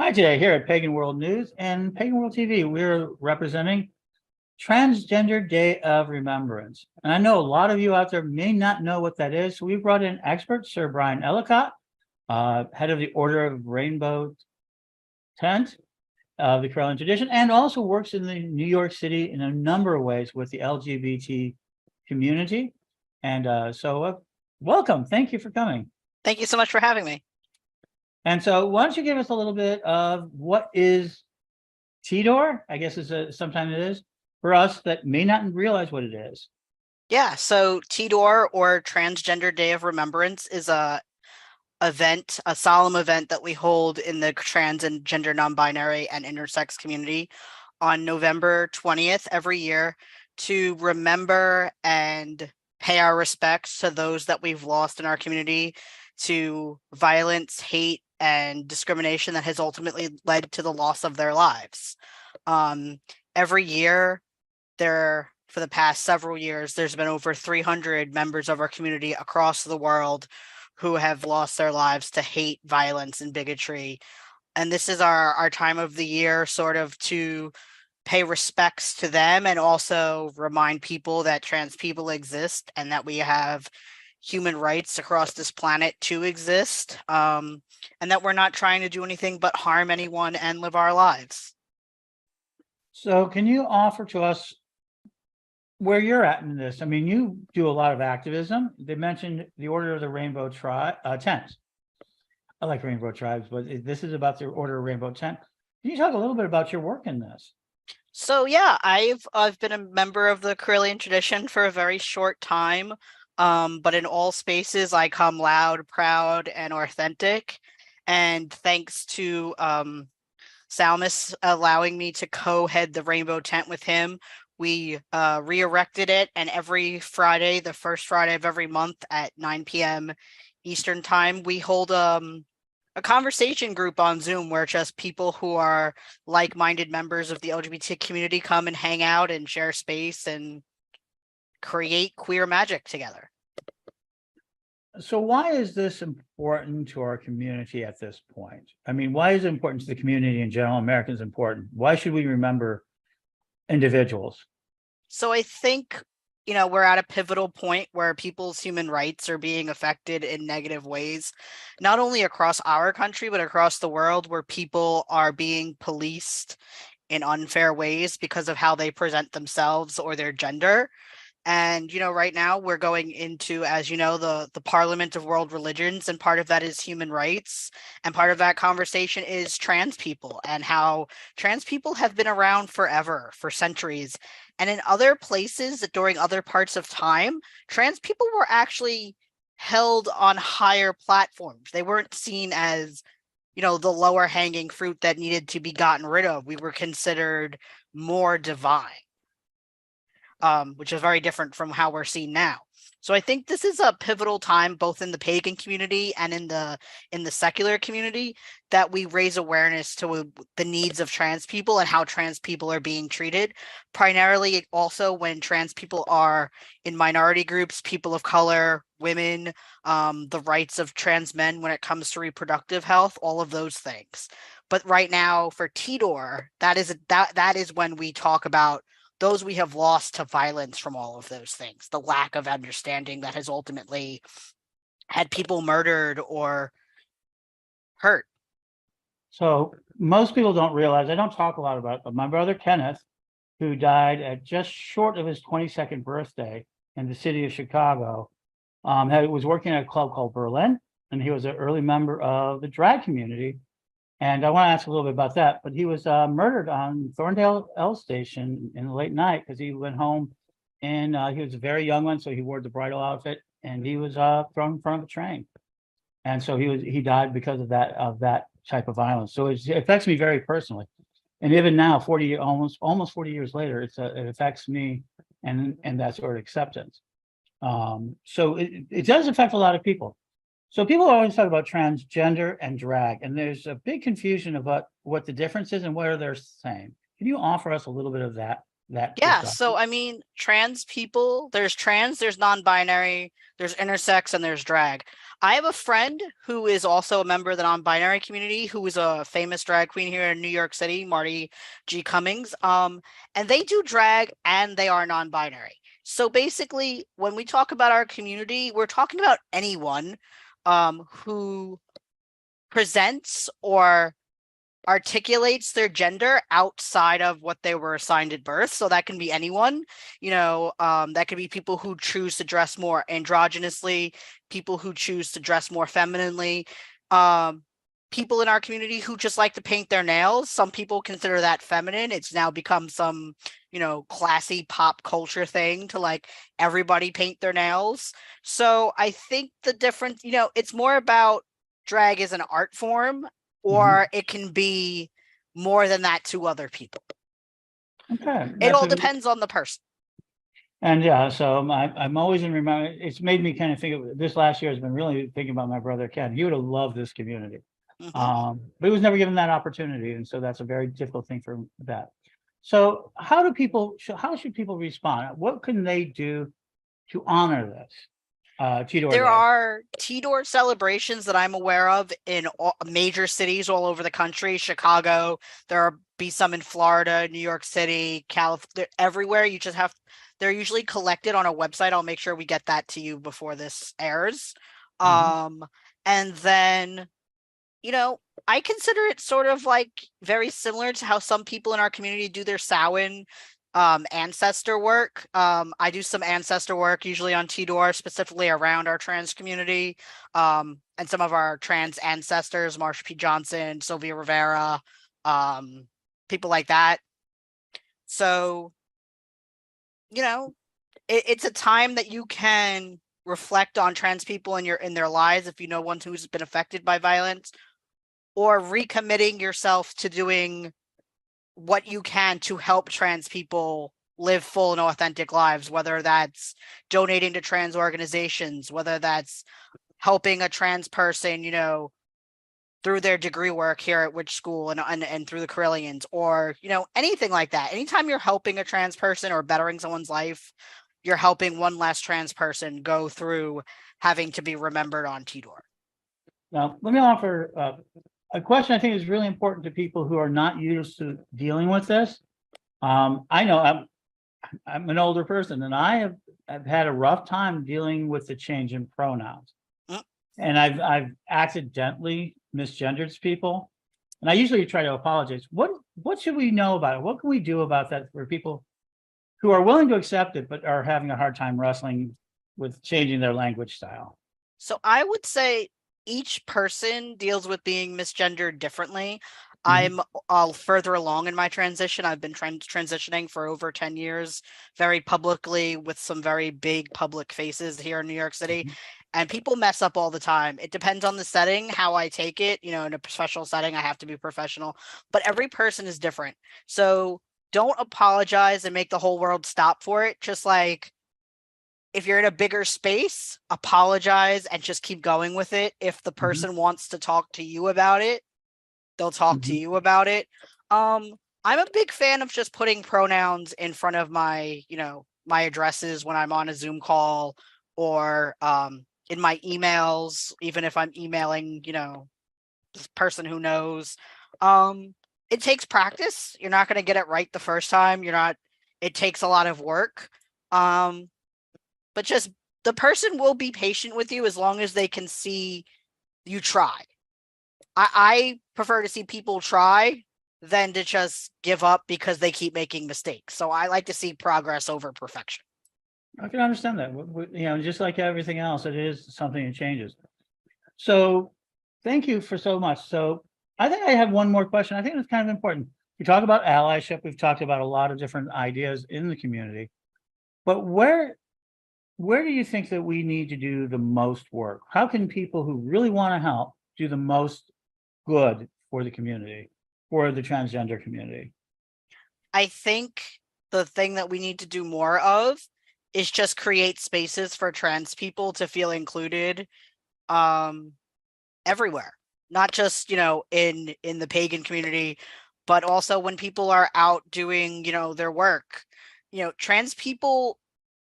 Hi, today here at Pagan World News and Pagan World TV. We're representing Transgender Day of Remembrance. And I know a lot of you out there may not know what that is. So we brought in expert Sir Bryan Ellicot, head of the Order of Rainbow Tent of the Carolyn tradition, and also works in the New York City in a number of ways with the LGBT community. And welcome. Thank you for coming. Thank you so much for having me. And so why don't you give us a little bit of what is TDOR? I guess sometimes it is, for us that may not realize what it is. Yeah, so TDOR, or Transgender Day of Remembrance, is a solemn event that we hold in the trans and gender non-binary and intersex community on November 20th every year to remember and pay our respects to those that we've lost in our community to violence, hate, and discrimination that has ultimately led to the loss of their lives. Every year, for the past several years, there's been over 300 members of our community across the world who have lost their lives to hate, violence, and bigotry. And this is our time of the year sort of to pay respects to them and also remind people that trans people exist and that we have human rights across this planet to exist, and that we're not trying to do anything but harm anyone and live our lives. So can you offer to us where you're at in this? I mean, you do a lot of activism. They mentioned the Order of the Rainbow Tent. I like Rainbow Tribes, but this is about the Order of Rainbow Tent. Can you talk a little bit about your work in this? So yeah, I've been a member of the Carolyn tradition for a very short time. But in all spaces, I come loud, proud, and authentic. And thanks to Salmus allowing me to co-head the Rainbow Tent with him, we re-erected it. And every Friday, the first Friday of every month at 9 p.m. Eastern Time, we hold a conversation group on Zoom where just people who are like-minded members of the LGBT community come and hang out and share space and create queer magic together. So why is this important to our community at this point? I mean, why is it important to the community in general? Americans important. Why should we remember individuals? So I think, we're at a pivotal point where people's human rights are being affected in negative ways, not only across our country, but across the world, where people are being policed in unfair ways because of how they present themselves or their gender. And, right now we're going into, as you know, the Parliament of World Religions, and part of that is human rights. And part of that conversation is trans people and how trans people have been around forever, for centuries. And in other places, during other parts of time, trans people were actually held on higher platforms. They weren't seen as, the lower hanging fruit that needed to be gotten rid of. We were considered more divine. Which is very different from how we're seen now. So I think this is a pivotal time, both in the pagan community and in the secular community, that we raise awareness to the needs of trans people and how trans people are being treated. Primarily also when trans people are in minority groups, people of color, women, the rights of trans men when it comes to reproductive health, all of those things. But right now for TDOR, that is when we talk about those we have lost to violence from all of those things, the lack of understanding that has ultimately had people murdered or hurt. So most people don't realize, I don't talk a lot about it, but my brother Kenneth, who died at just short of his 22nd birthday in the city of Chicago, was working at a club called Berlin, and he was an early member of the drag community. And I want to ask a little bit about that, but he was murdered on Thorndale L Station in the late night because he went home and he was a very young one, so he wore the bridal outfit, and he was thrown in front of a train, and so he died because of that type of violence. So it affects me very personally, and even now, almost 40 years later, it affects me and that sort of acceptance. So it does affect a lot of people. So people always talk about transgender and drag, and there's a big confusion about what the difference is and where they're the same. Can you offer us a little bit of that? Yeah, so I mean, trans people, there's trans, there's non-binary, there's intersex, and there's drag. I have a friend who is also a member of the non-binary community, who is a famous drag queen here in New York City, Marty G. Cummings. And they do drag and they are non-binary. So basically, when we talk about our community, we're talking about anyone who presents or articulates their gender outside of what they were assigned at birth. So that can be anyone, that could be people who choose to dress more androgynously, people who choose to dress more femininely, people in our community who just like to paint their nails. Some people consider that feminine. It's now become some, classy pop culture thing to like everybody paint their nails. So I think the difference, it's more about drag as an art form, or it can be more than that to other people. Okay. It all depends on the person. And yeah, so I'm always in remember. It's made me kind of think of this last year has been really thinking about my brother Ken. He would have loved this community, but he was never given that opportunity, and so that's a very difficult thing for that. So how should people respond? What can they do to honor this? Tidor There Day? are Tidor celebrations that I'm aware of in major cities all over the country. Chicago, be some in Florida, New York City, California, everywhere. They're usually collected on a website. I'll make sure we get that to you before this airs. And then, I consider it sort of like very similar to how some people in our community do their Samhain ancestor work. I do some ancestor work usually on Tidor, specifically around our trans community, and some of our trans ancestors, Marsha P. Johnson, Sylvia Rivera, people like that. So, it's a time that you can reflect on trans people in their lives if you know one who's been affected by violence, or recommitting yourself to doing what you can to help trans people live full and authentic lives, whether that's donating to trans organizations, whether that's helping a trans person, through their degree work here at Witch School and through the Carillions, or, anything like that. Anytime you're helping a trans person or bettering someone's life, you're helping one less trans person go through having to be remembered on Tidor. Now, let me offer a question I think is really important to people who are not used to dealing with this. I know I'm an older person, and I've had a rough time dealing with the change in pronouns, and I've accidentally misgendered people, and I usually try to apologize. What should we know about it? What can we do about that for people who are willing to accept it but are having a hard time wrestling with changing their language style? So I would say each person deals with being misgendered differently. I'm further along in my transition. I've been transitioning for over 10 years, very publicly, with some very big public faces here in New York City. And people mess up all the time. It depends on the setting, how I take it. In a professional setting, I have to be professional. But every person is different. So don't apologize and make the whole world stop for it. Just like, if you're in a bigger space, apologize and just keep going with it. If the person wants to talk to you about it, they'll talk to you about it. I'm a big fan of just putting pronouns in front of my, my addresses when I'm on a Zoom call, or in my emails, even if I'm emailing, this person who knows. It takes practice. You're not going to get it right the first time. It takes a lot of work. But just the person will be patient with you as long as they can see you try. I prefer to see people try than to just give up because they keep making mistakes. So I like to see progress over perfection. I can understand that. Just like everything else, it is something that changes. So thank you for so much. So I think I have one more question. I think it's kind of important. We talk about allyship. We've talked about a lot of different ideas in the community, but where do you think that we need to do the most work? How can people who really want to help do the most good for the community, for the transgender community? I think the thing that we need to do more of is just create spaces for trans people to feel included everywhere, not just, in the pagan community, but also when people are out doing, their work. Trans people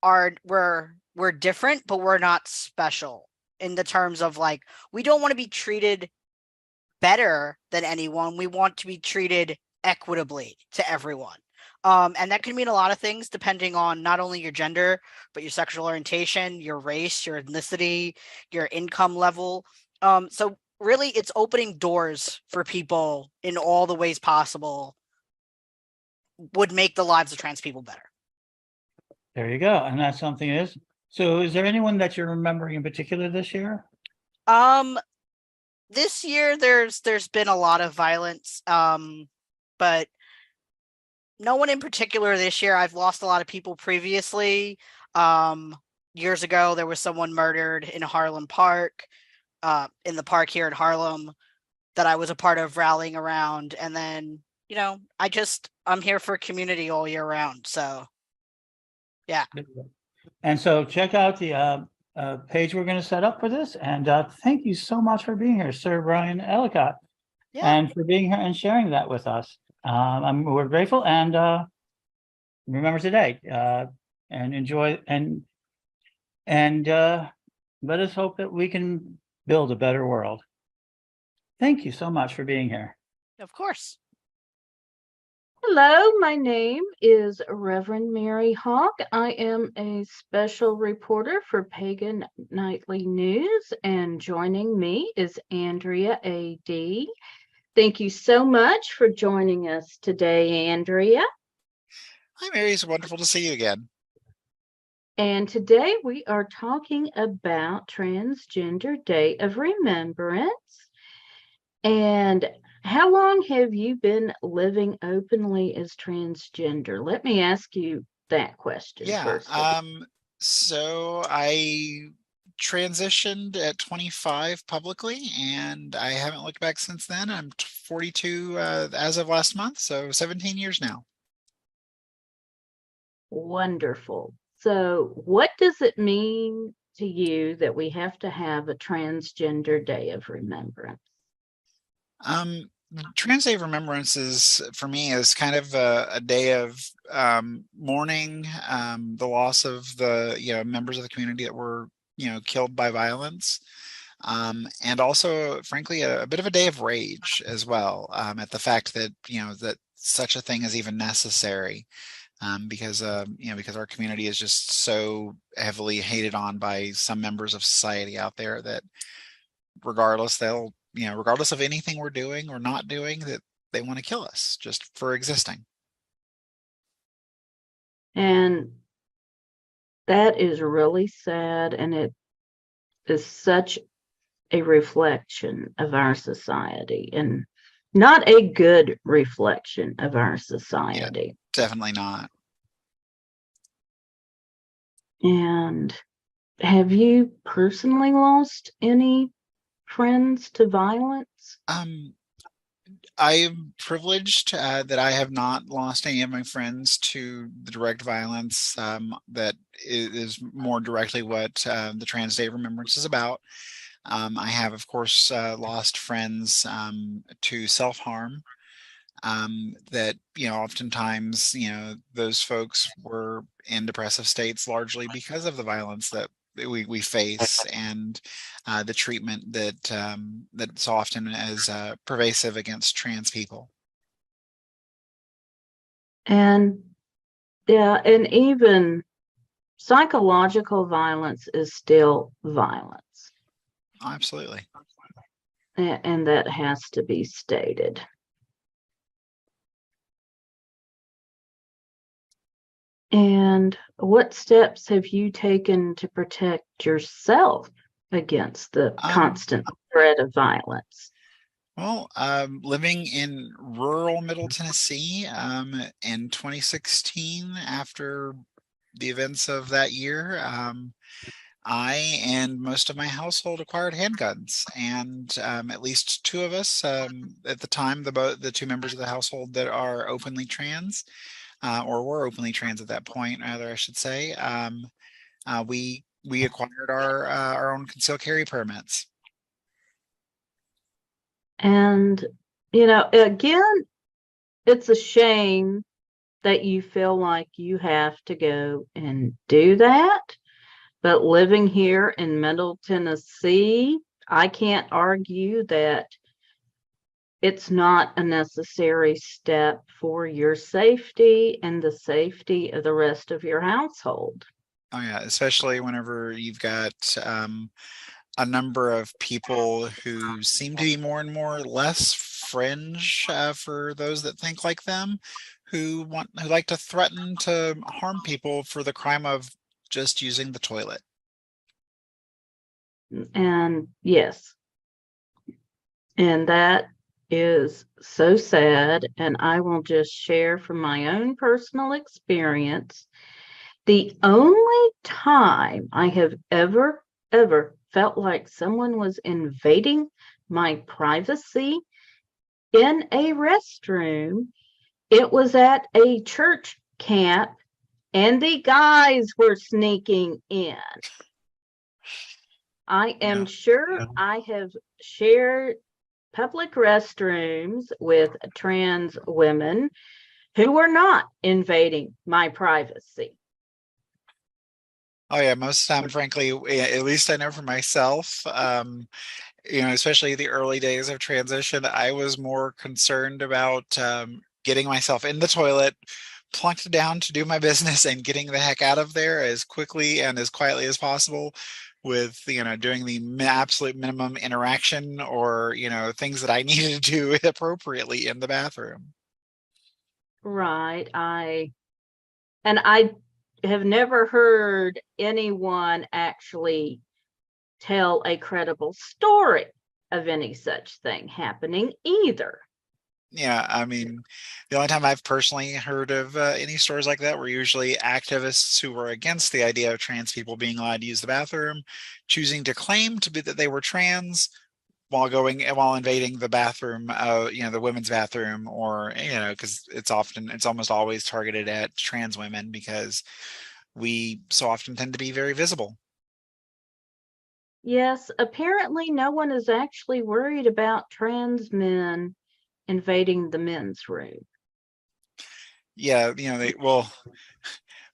we're different, but we're not special. in the terms of like, we don't want to be treated better than anyone. We want to be treated equitably to everyone. And that can mean a lot of things depending on not only your gender, but your sexual orientation, your race, your ethnicity, your income level. So really it's opening doors for people in all the ways possible would make the lives of trans people better. There you go. And that's something is. So is there anyone that you're remembering in particular this year? This year there's been a lot of violence, but no one in particular this year. I've lost a lot of people previously. Years ago, there was someone murdered in Harlem Park, in the park here in Harlem, that I was a part of rallying around. And then, I'm here for community all year round. So, yeah. And so check out the page we're going to set up for this. And thank you so much for being here, Sir Bryan Ellicot, and for being here and sharing that with us. We're grateful, and remember today, and enjoy, and let us hope that we can build a better world. Thank you so much for being here. Of course. Hello, my name is Reverend Mary Hawk. I am a special reporter for Pagan Nightly News, and joining me is Andrea A.D. Thank you so much for joining us today, Andrea. Hi, Mary. It's wonderful to see you again. And today we are talking about Transgender Day of Remembrance. And how long have you been living openly as transgender? Let me ask you that question first. So I transitioned at 25 publicly, and I haven't looked back since then. I'm 42 as of last month, so 17 years now. Wonderful. So what does it mean to you that we have a Transgender Day of Remembrance? Trans Day of Remembrance is, for me, is kind of a day of mourning the loss of the members of the community that were killed by violence, and also, frankly, a bit of a day of rage as well, at the fact that that such a thing is even necessary, because our community is just so heavily hated on by some members of society out there that regardless of anything we're doing or not doing, that they want to kill us just for existing. And that is really sad, and it is such a reflection of our society, and not a good reflection of our society. Yeah, definitely not. And have you personally lost any friends to violence? I am privileged that I have not lost any of my friends to the direct violence that is more directly what the Trans Day of Remembrance is about. I have, of course, lost friends to self-harm, that oftentimes those folks were in depressive states largely because of the violence that we face, and the treatment that so often is pervasive against trans people. And and even psychological violence is still violence. Absolutely. And that has to be stated. And what steps have you taken to protect yourself against the constant threat of violence? Well, living in rural Middle Tennessee in 2016, after the events of that year, I and most of my household acquired handguns, and at least two of us at the time, the two members of the household that are openly trans, or were openly trans at that point, rather I should say, we acquired our own concealed carry permits. And again, it's a shame that you feel like you have to go and do that. But living here in Middle Tennessee, I can't argue that it's not a necessary step for your safety and the safety of the rest of your household. Oh yeah, especially whenever you've got a number of people who seem to be more and more less fringe for those that think like them, who like to threaten to harm people for the crime of just using the toilet. And yes, and that is so sad. And I will just share from my own personal experience. The only time I have ever felt like someone was invading my privacy in a restroom, it was at a church camp and the guys were sneaking in. I am sure I have shared public restrooms with trans women who were not invading my privacy. Oh yeah, most of the time, frankly, at least I know for myself, especially the early days of transition, I was more concerned about getting myself in the toilet, plunked down to do my business, and getting the heck out of there as quickly and as quietly as possible, with doing the absolute minimum interaction or things that I needed to do appropriately in the bathroom. Right. I have never heard anyone actually tell a credible story of any such thing happening either. Yeah, I mean, the only time I've personally heard of any stories like that were usually activists who were against the idea of trans people being allowed to use the bathroom, choosing to claim to be that they were trans while invading the bathroom, the women's bathroom, or because it's almost always targeted at trans women because we so often tend to be very visible. Yes, apparently no one is actually worried about trans men invading the men's room. Yeah,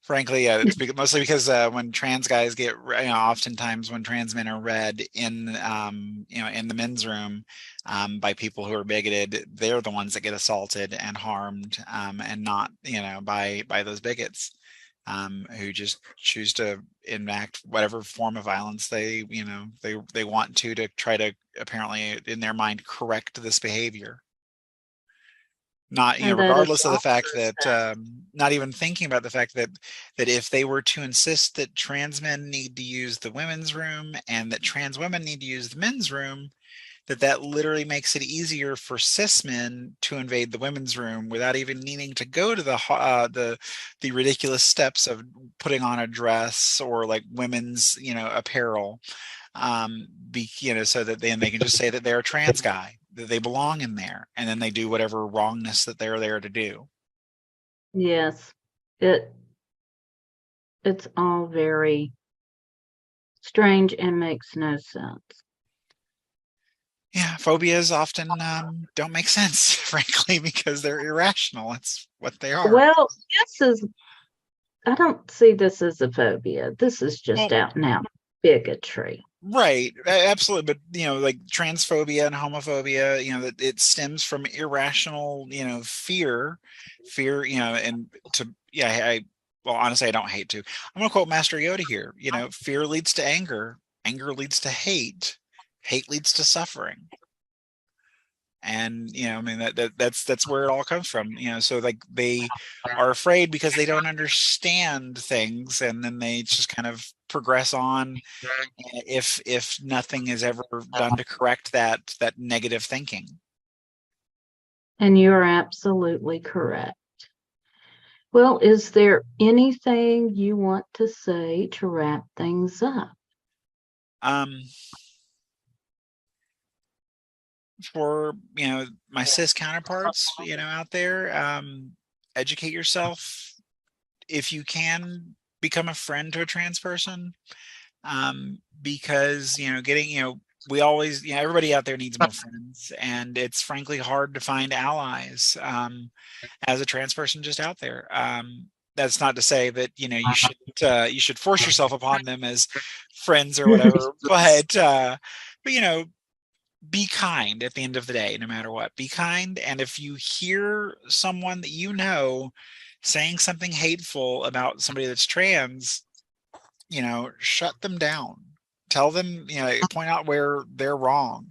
frankly, it's mostly because when trans guys get, oftentimes when trans men are read in, in the men's room by people who are bigoted, they're the ones that get assaulted and harmed, and not, by those bigots who just choose to enact whatever form of violence they want to try to, apparently in their mind, correct this behavior. Not, regardless of the fact that, not even thinking about the fact that if they were to insist that trans men need to use the women's room and that trans women need to use the men's room, that literally makes it easier for cis men to invade the women's room without even needing to go to the ridiculous steps of putting on a dress or like women's apparel, so that then they can just say that they're a trans guy, that they belong in there, and then they do whatever wrongness that they're there to do. Yes, it's all very strange and makes no sense. Yeah, phobias often don't make sense, frankly, because they're irrational. That's what they are. Well, I don't see this as a phobia. This is just out and out bigotry. Right, absolutely. But like transphobia and homophobia, that it stems from irrational, fear, and well, honestly, I don't hate to. I'm gonna quote Master Yoda here. Fear leads to anger, anger leads to hate, hate leads to suffering. And I mean that's where it all comes from. So like they are afraid because they don't understand things, and then they just kind of progress on if nothing is ever done to correct that negative thinking. And you're absolutely correct. Well, is there anything you want to say to wrap things up? For my cis counterparts out there, educate yourself. If you can, become a friend to a trans person, because getting we always everybody out there needs more friends, and it's frankly hard to find allies as a trans person just out there. that's not to say that, you should force yourself upon them as friends or whatever, but be kind at the end of the day, no matter what. Be kind. And if you hear someone that saying something hateful about somebody that's trans, shut them down. Tell them, point out where they're wrong.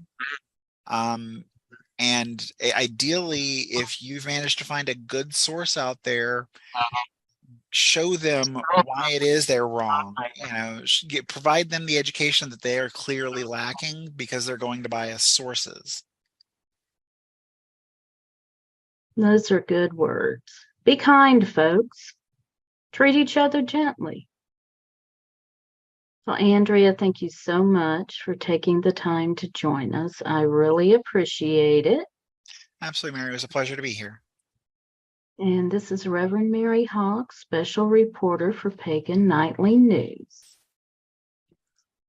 And ideally, if you've managed to find a good source out there, show them why it is they're wrong. Provide them the education that they are clearly lacking because they're going to bias sources. Those are good words. Be kind, folks. Treat each other gently. Well, Andrea, thank you so much for taking the time to join us. I really appreciate it. Absolutely, Mary. It was a pleasure to be here. And this is Reverend Mary Hawk, special reporter for Pagan Nightly News.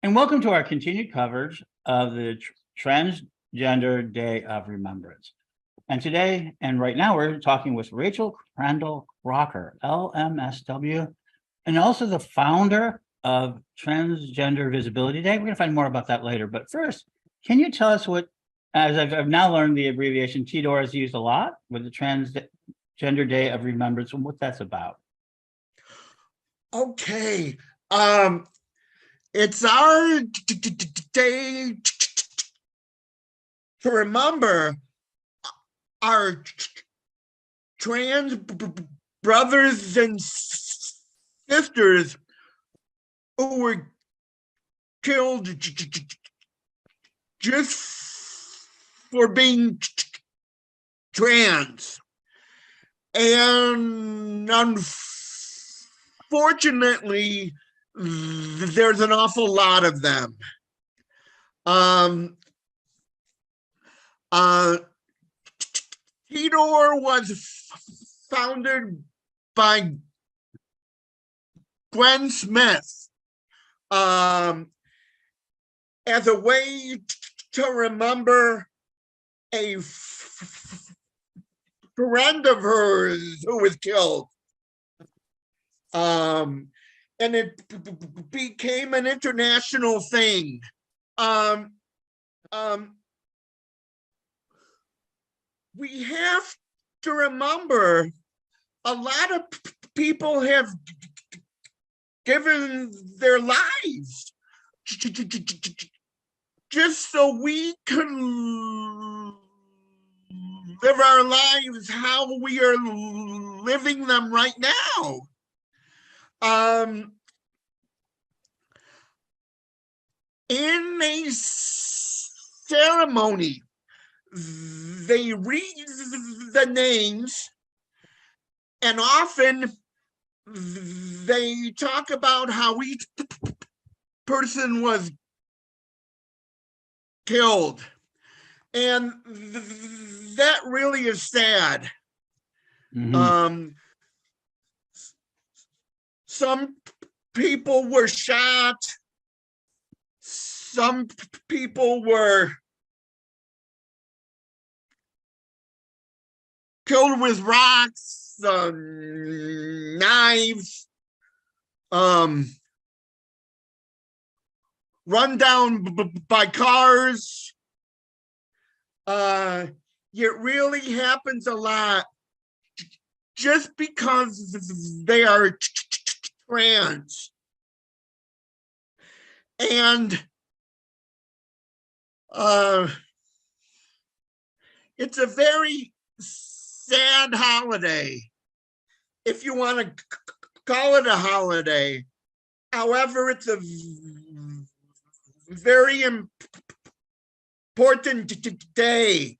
And welcome to our continued coverage of the Transgender Day of Remembrance. And today, and right now, we're talking with Rachel Crandall-Crocker, LMSW, and also the founder of Transgender Visibility Day. We're going to find more about that later. But first, can you tell us what, as I've now learned the abbreviation TDOR is used a lot with the Transgender Day of Remembrance, and what that's about? Okay. It's our day to remember our trans brothers and sisters who were killed just for being trans. And unfortunately, there's an awful lot of them. TDOR was founded by Gwen Smith as a way to remember a friend of hers who was killed. And it became an international thing. We have to remember a lot of people have given their lives just so we can live our lives how we are living them right now. In a ceremony, they read the names, and often they talk about how each person was killed. And that really is sad. Mm-hmm. Some people were shot. Some people were killed with rocks, knives, run down by cars. It really happens a lot just because they are trans. And it's a very sad holiday, if you want to call it a holiday. However, it's a very important day.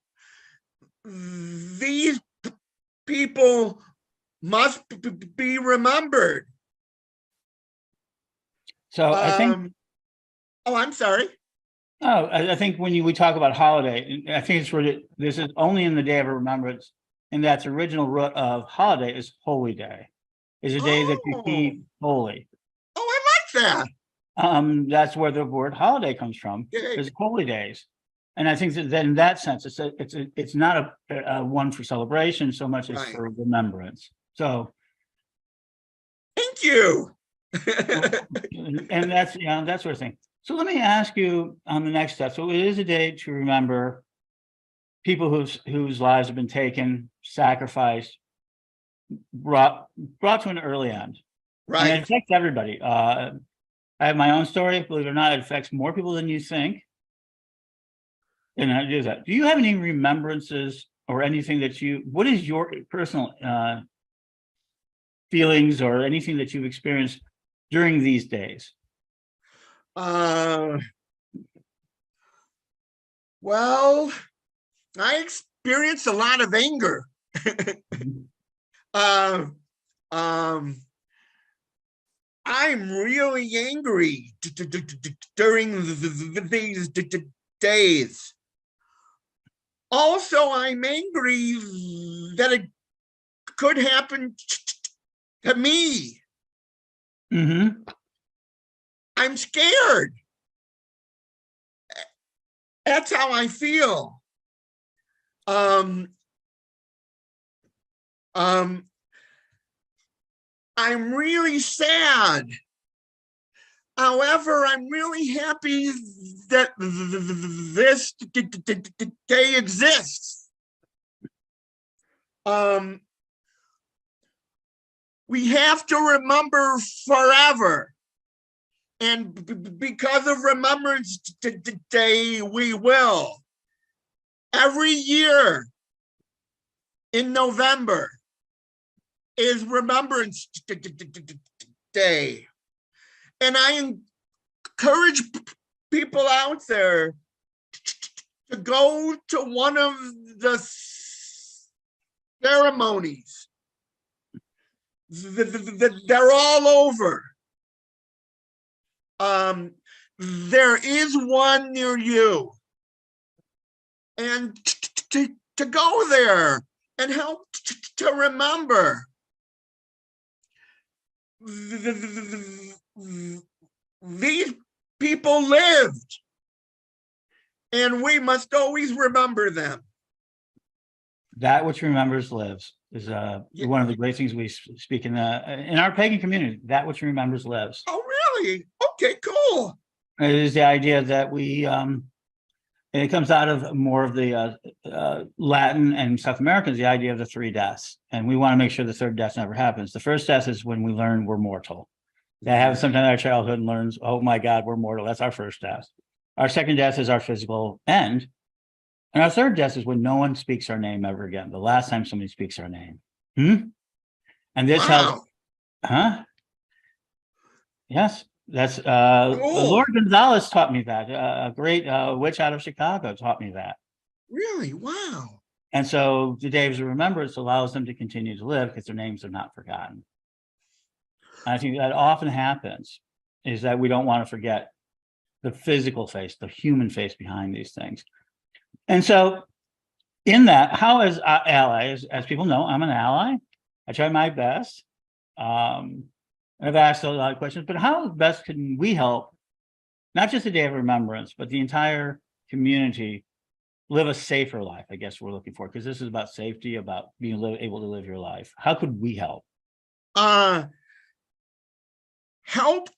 These people must be remembered. So I think. Oh, I'm sorry. Oh, I think when we talk about holiday, I think it's really, this is only in the Day of Remembrance, and that's original root of holiday is holy day, is a day that you keep holy. Oh, I like that. That's where the word holiday comes from. Is holy days, and I think that in that sense, it's not a one for celebration so much as for remembrance. So you. And that's, that sort of thing. So let me ask you on the next step. So it is a day to remember people whose lives have been taken, sacrificed, brought to an early end. And it Right. affects everybody. I have my own story. Believe it or not, it affects more people than you think. And I do that. Do you have any remembrances or anything that what is your personal feelings or anything that you've experienced during these days? Well, I experienced a lot of anger. I'm really angry during these days. Also, I'm angry that it could happen to me. Mm-hmm. I'm scared. That's how I feel. I'm really sad. However, I'm really happy that this day exists. We have to remember forever. And because of Remembrance Day, we will. Every year in November is Remembrance Day. And I encourage people out there to go to one of the ceremonies. They're all over. There is one near you. And to go there and help to remember. These people lived, and we must always remember them. That which remembers lives is one of the great things we speak in our pagan community. That which remembers lives. Oh, really? Okay, cool. It is the idea that we, and it comes out of more of the Latin and South Americans, the idea of the three deaths. And we want to make sure the third death never happens. The first death is when we learn we're mortal. That happens sometime in our childhood and learns, oh my God, we're mortal. That's our first death. Our second death is our physical end. And our third death is when no one speaks our name ever again. The last time somebody speaks our name. And this has, Yes, that's Cool. Lord Gonzalez taught me that. A great witch out of Chicago taught me that. Really? Wow. And so the Days of Remembrance allows them to continue to live because their names are not forgotten. And I think that often happens is that we don't want to forget the physical face, the human face behind these things. And so in that, how as allies, as people know, I'm an ally. I try my best. I've asked a lot of questions, but how best can we help, not just the Day of Remembrance, but the entire community live a safer life, I guess we're looking for, because this is about safety, about being able to live your life. How could we help? Help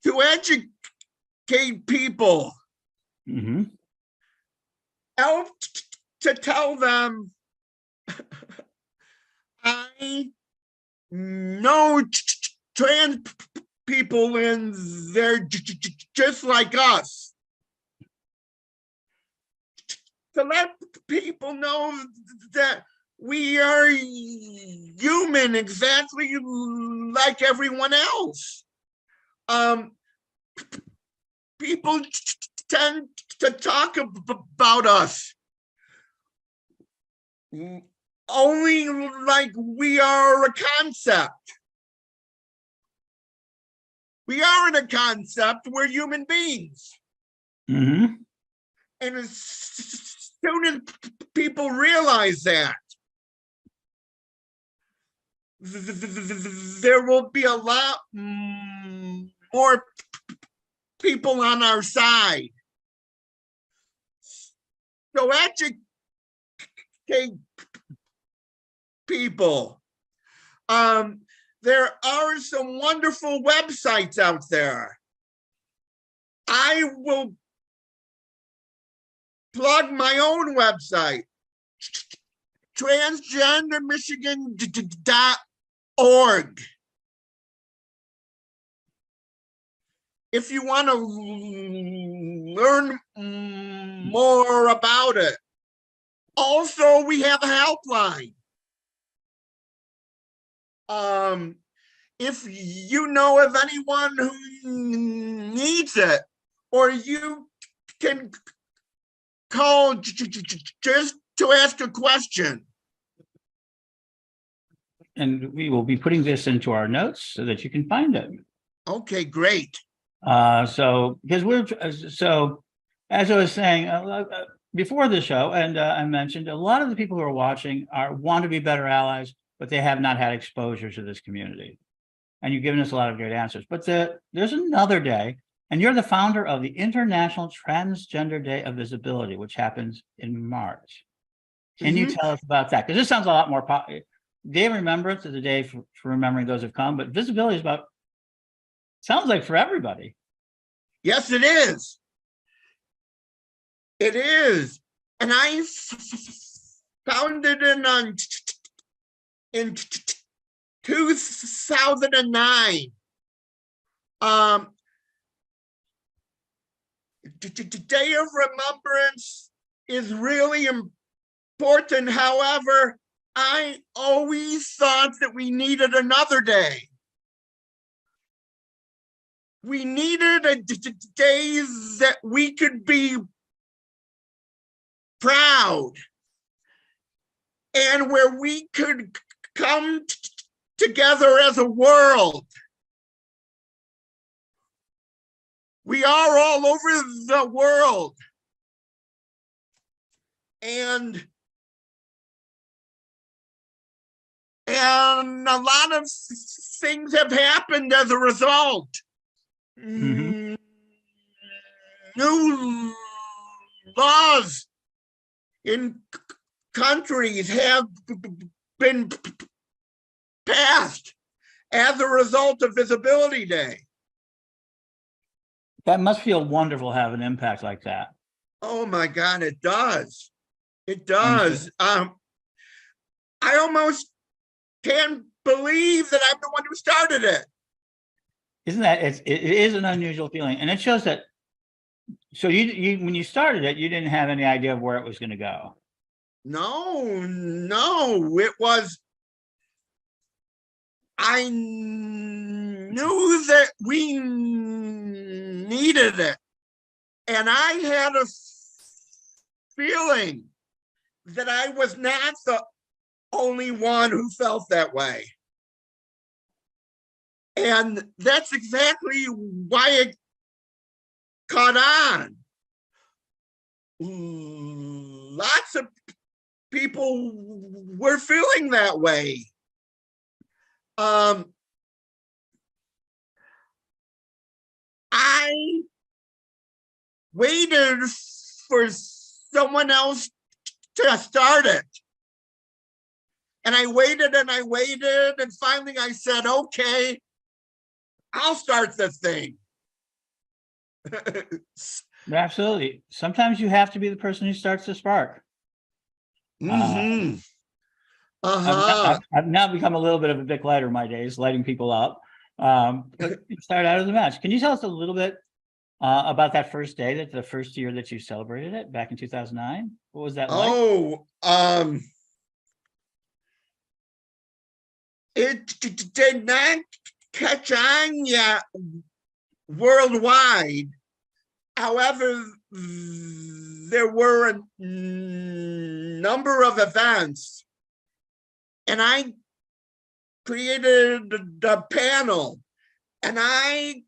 to educate people. Help to tell them, I know trans people and they're just like us. To let people know that we are human exactly like everyone else. People tend to talk about us only like we are a concept. We aren't a concept, we're human beings. And as soon as people realize that, there will be a lot more people on our side. So educate people. there are some wonderful websites out there. I will plug my own website, transgendermichigan.org. If you want to learn more about it. Also, we have a helpline. If you know of anyone who needs it, or you can call just to ask a question. And we will be putting this into our notes so that you can find it. Okay, great. So as I was saying before the show, and I mentioned a lot of the people who are watching want to be better allies, but they have not had exposure to this community. And you've given us a lot of great answers. But there's another day, and you're the founder of the International Transgender Day of Visibility, which happens in March. Can you tell us about that? Because this sounds a lot more Day of Remembrance is a day for remembering those who've come, but visibility is sounds like for everybody. Yes, it is. It is. And I founded it in 2009. Day of Remembrance is really important. However, I always thought that we needed another day. We needed a day that we could be proud and where we could come together as a world. We are all over the world. And a lot of things have happened as a result. New laws in countries have been passed as a result of Visibility Day. That must feel wonderful to have an impact like that. Oh my God, it does. It does. I almost can't believe that I'm the one who started it. Isn't that it is an unusual feeling, and it shows that. So you when you started it, you didn't have any idea of where it was going to go. No, it was. I knew that we needed it, and I had a feeling that I was not the only one who felt that way. And that's exactly why it caught on. Lots of people were feeling that way. I waited for someone else to start it. And I waited and I waited, and finally I said, okay, I'll start the thing. Absolutely. Sometimes you have to be the person who starts the spark. I've now become a little bit of a Vic lighter in my days, lighting people up. But you started out as a match. Can you tell us a little bit about that first day, that's the first year that you celebrated it back in 2009? What was that like? It did not catch on yet worldwide. However, there were a number of events, and I created the panel, and I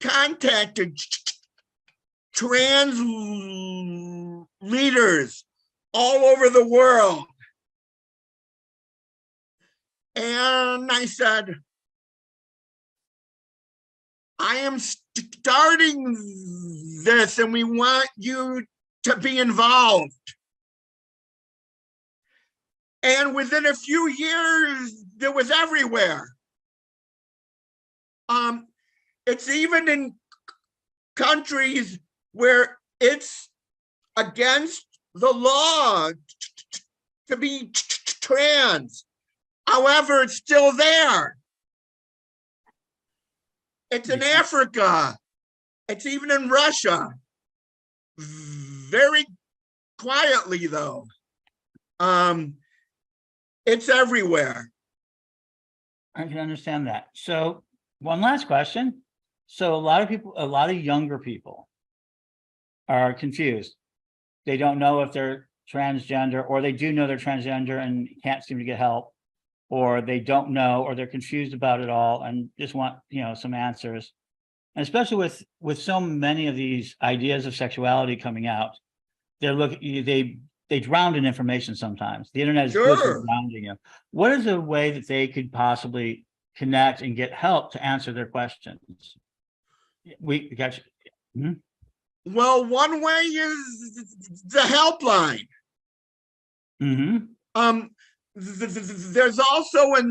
contacted trans leaders all over the world. And I said, I am starting this and we want you to be involved. And within a few years, it was everywhere. It's even in countries where it's against the law to be trans. However, it's still there. It's in Africa. It's even in Russia. Very quietly, though. It's everywhere. I can understand that. So one last question. So a lot of younger people are confused. They don't know if they're transgender, or they do know they're transgender and can't seem to get help, or they don't know, or they're confused about it all and just want, some answers. And especially with so many of these ideas of sexuality coming out, they drown in information sometimes. The internet is good for drowning you. What is a way that they could possibly connect and get help to answer their questions? We got you. Hmm? Well, one way is the helpline. Mm-hmm. There's also a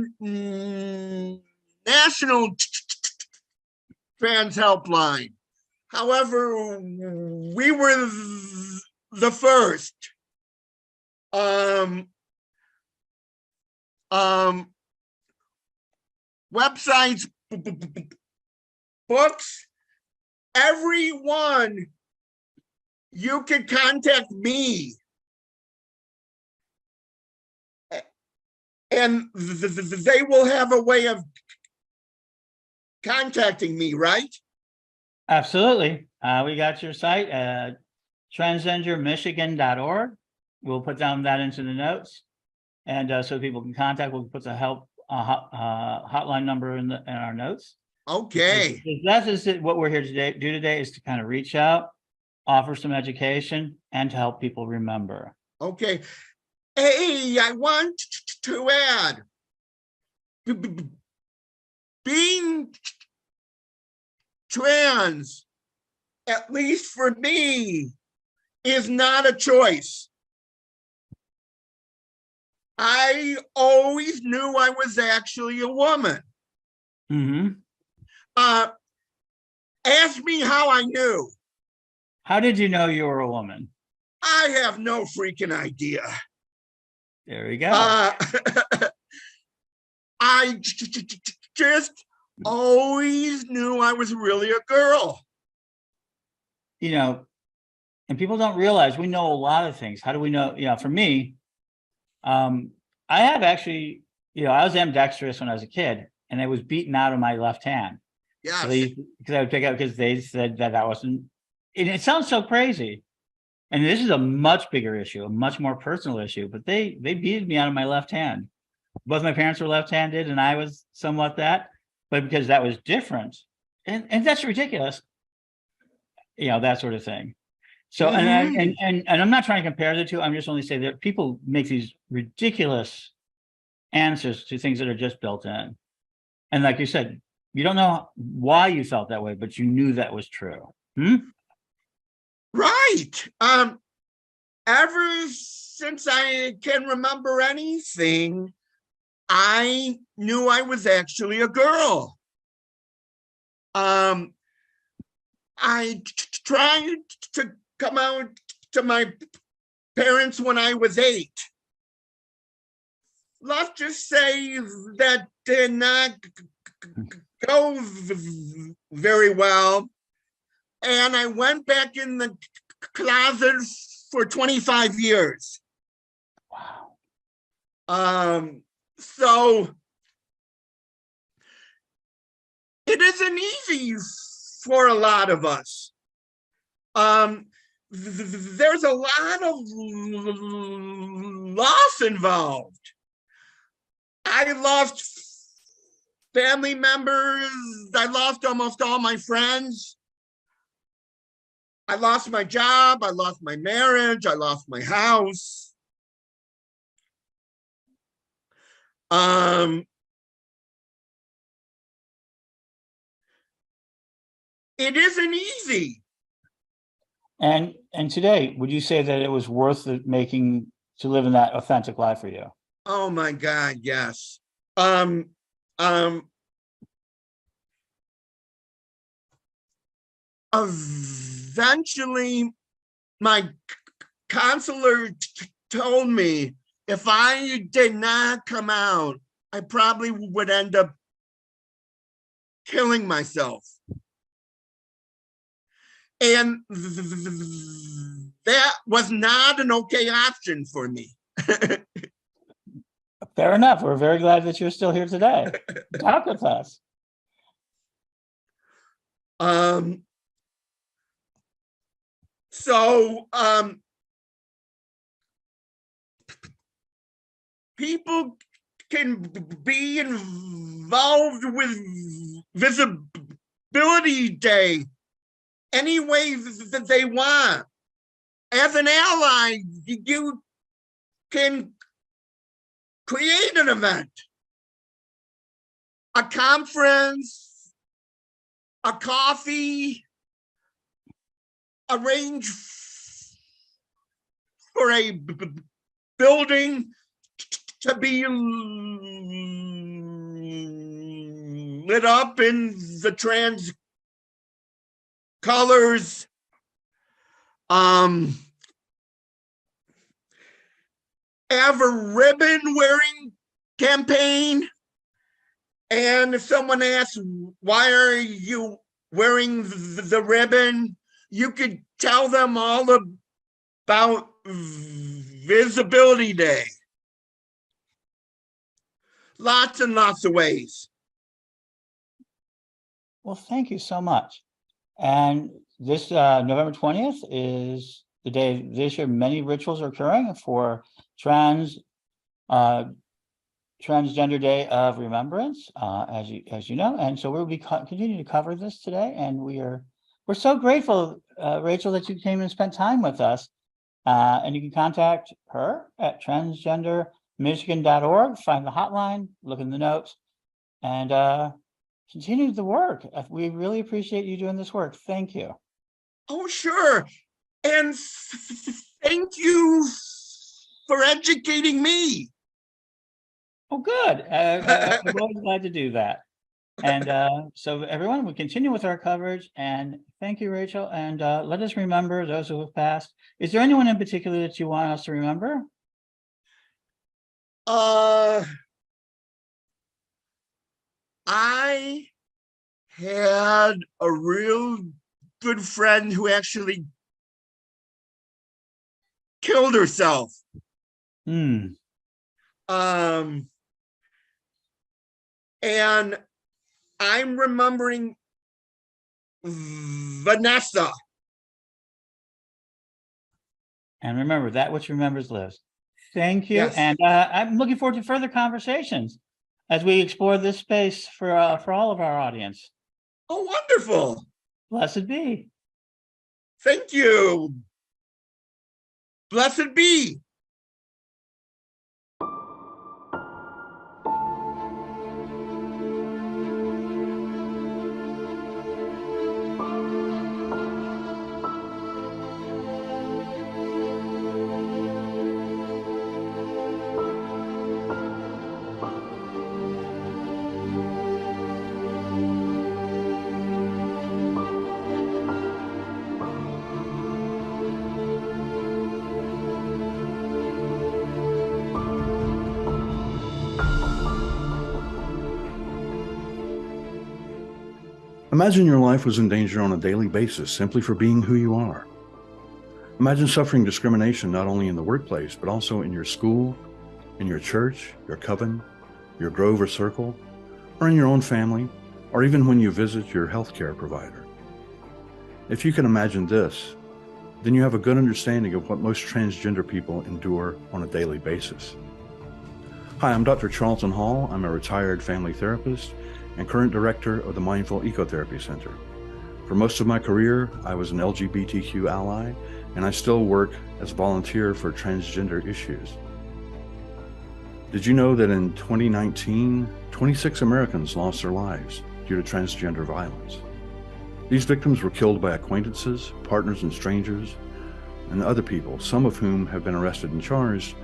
national trans helpline. However, we were the first. Websites, books, everyone, you can contact me. And they will have a way of contacting me, right? Absolutely. We got your site, transgendermichigan.org. We'll put down that into the notes. And so people can contact, we'll put the help hotline number in our notes. Okay. That is what we're here to do today, is to kind of reach out, offer some education, and to help people remember. Okay. Hey, I want to add, being trans, at least for me, is not a choice. I always knew I was actually a woman. Mm-hmm. Ask me how I knew. How did you know you were a woman? I have no freaking idea. There we go. I just always knew I was really a girl. And people don't realize we know a lot of things. How do we know? For me, I have actually, I was ambidextrous when I was a kid, and I was beaten out of my left hand. Yes. So because I would pick up, because they said that wasn't, and it sounds so crazy. And this is a much bigger issue, a much more personal issue, but they beat me out of my left hand. Both my parents were left-handed and I was somewhat that, but because that was different. And that's ridiculous. That sort of thing. So, and I'm not trying to compare the two. I'm just only saying that people make these ridiculous answers to things that are just built in. And like you said, you don't know why you felt that way, but you knew that was true. Right. Ever since I can remember anything, I knew I was actually a girl. I tried to come out to my parents when I was 8. Let's just say that did not go very well. And I went back in the closet for 25 years. Wow. So it isn't easy for a lot of us. There's a lot of loss involved. I lost family members. I lost almost all my friends. I lost my job. I lost my marriage. I lost my house. It isn't easy. And today, would you say that it was worth making to live in that authentic life for you? Oh my God, yes. eventually my counselor told me if I did not come out, I probably would end up killing myself. And that was not an okay option for me. Fair enough. We're very glad that you're still here today. Talk with us. So people can be involved with Visibility Day any way that they want. As an ally, you can create an event, a conference, a coffee, arrange for a building to be lit up in the trans colors. Have a ribbon wearing campaign. And if someone asks, why are you wearing the ribbon? You could tell them all about Visibility Day. Lots and lots of ways. Well, thank you so much. And this November 20th is the day this year many rituals are occurring for Transgender Day of Remembrance, as you know. And so we'll be continuing to cover this today. And we're so grateful, Rachel, that you came and spent time with us. And you can contact her at transgendermichigan.org, find the hotline, look in the notes, and continue the work. We really appreciate you doing this work. Thank you. Oh, sure. And thank you for educating me. Oh, good. I'm always glad to do that. And so everyone, we continue with our coverage, and thank you, Rachel. And let us remember those who have passed. Is there anyone in particular that you want us to remember? I had a real good friend who actually killed herself. And I'm remembering Vanessa. And remember, that which remembers lives. Thank you. Yes. And I'm looking forward to further conversations as we explore this space for all of our audience. Oh, wonderful. Blessed be. Thank you. Blessed be. Imagine your life was in danger on a daily basis simply for being who you are. Imagine suffering discrimination not only in the workplace, but also in your school, in your church, your coven, your grove or circle, or in your own family, or even when you visit your healthcare provider. If you can imagine this, then you have a good understanding of what most transgender people endure on a daily basis. Hi, I'm Dr. Charleton Hall. I'm a retired family therapist and current director of the Mindful Ecotherapy Center. For most of my career, I was an LGBTQ ally, and I still work as a volunteer for transgender issues. Did you know that in 2019, 26 Americans lost their lives due to transgender violence? These victims were killed by acquaintances, partners and strangers, and other people, some of whom have been arrested and charged,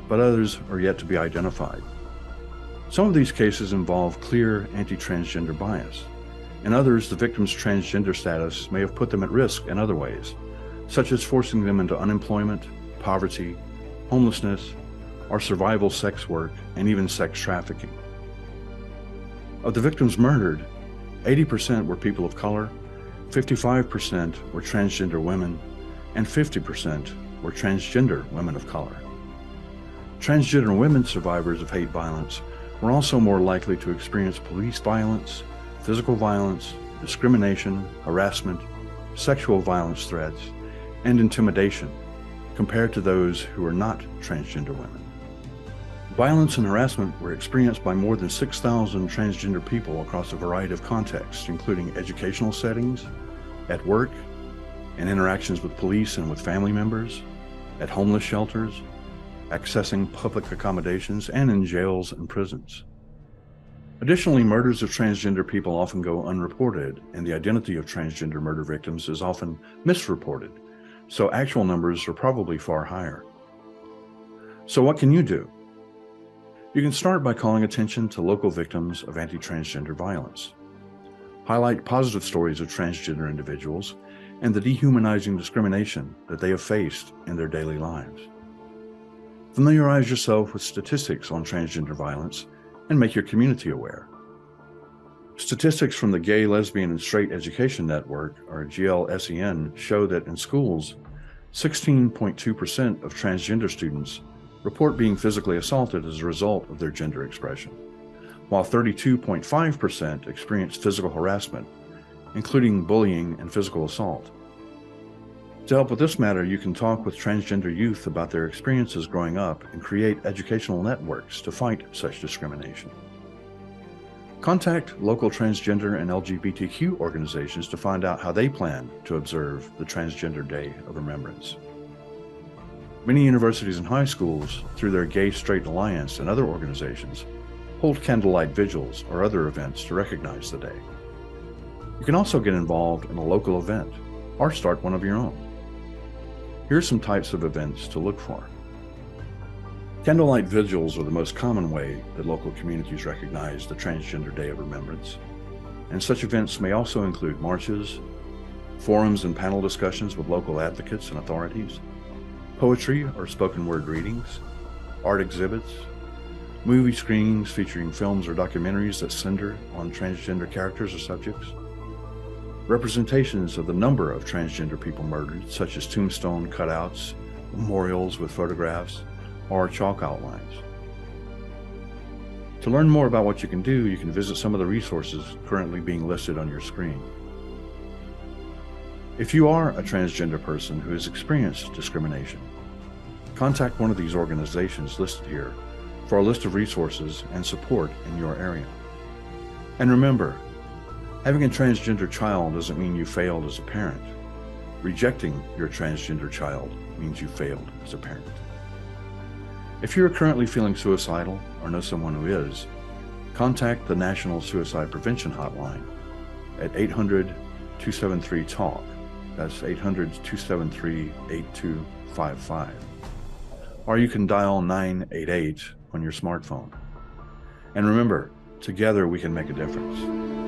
but others are yet to be identified. Some of these cases involve clear anti-transgender bias, In others, the victim's transgender status may have put them at risk in other ways, such as forcing them into unemployment, poverty, homelessness, or survival sex work, and even sex trafficking. Of the victims murdered, 80% were people of color, 55% were transgender women, and 50% were transgender women of color. Transgender women survivors of hate violence were also more likely to experience police violence, physical violence, discrimination, harassment, sexual violence threats, and intimidation compared to those who were not transgender women. Violence and harassment were experienced by more than 6,000 transgender people across a variety of contexts, including educational settings, at work, in interactions with police and with family members, at homeless shelters, accessing public accommodations, and in jails and prisons. Additionally, murders of transgender people often go unreported, and the identity of transgender murder victims is often misreported, so actual numbers are probably far higher. So what can you do? You can start by calling attention to local victims of anti-transgender violence. Highlight positive stories of transgender individuals and the dehumanizing discrimination that they have faced in their daily lives. Familiarize yourself with statistics on transgender violence and make your community aware. Statistics from the Gay, Lesbian, and Straight Education Network, or GLSEN, show that in schools, 16.2% of transgender students report being physically assaulted as a result of their gender expression, while 32.5% experience physical harassment, including bullying and physical assault. To help with this matter, you can talk with transgender youth about their experiences growing up and create educational networks to fight such discrimination. Contact local transgender and LGBTQ organizations to find out how they plan to observe the Transgender Day of Remembrance. Many universities and high schools, through their Gay Straight Alliance and other organizations, hold candlelight vigils or other events to recognize the day. You can also get involved in a local event or start one of your own. Here are some types of events to look for. Candlelight vigils are the most common way that local communities recognize the Transgender Day of Remembrance, and such events may also include marches, forums and panel discussions with local advocates and authorities, poetry or spoken word readings, art exhibits, movie screenings featuring films or documentaries that center on transgender characters or subjects, representations of the number of transgender people murdered, such as tombstone cutouts, memorials with photographs, or chalk outlines. To learn more about what you can do, you can visit some of the resources currently being listed on your screen. If you are a transgender person who has experienced discrimination, contact one of these organizations listed here for a list of resources and support in your area. And remember, having a transgender child doesn't mean you failed as a parent. Rejecting your transgender child means you failed as a parent. If you're currently feeling suicidal or know someone who is, contact the National Suicide Prevention Hotline at 800-273-TALK. That's 800-273-8255. Or you can dial 988 on your smartphone. And remember, together we can make a difference.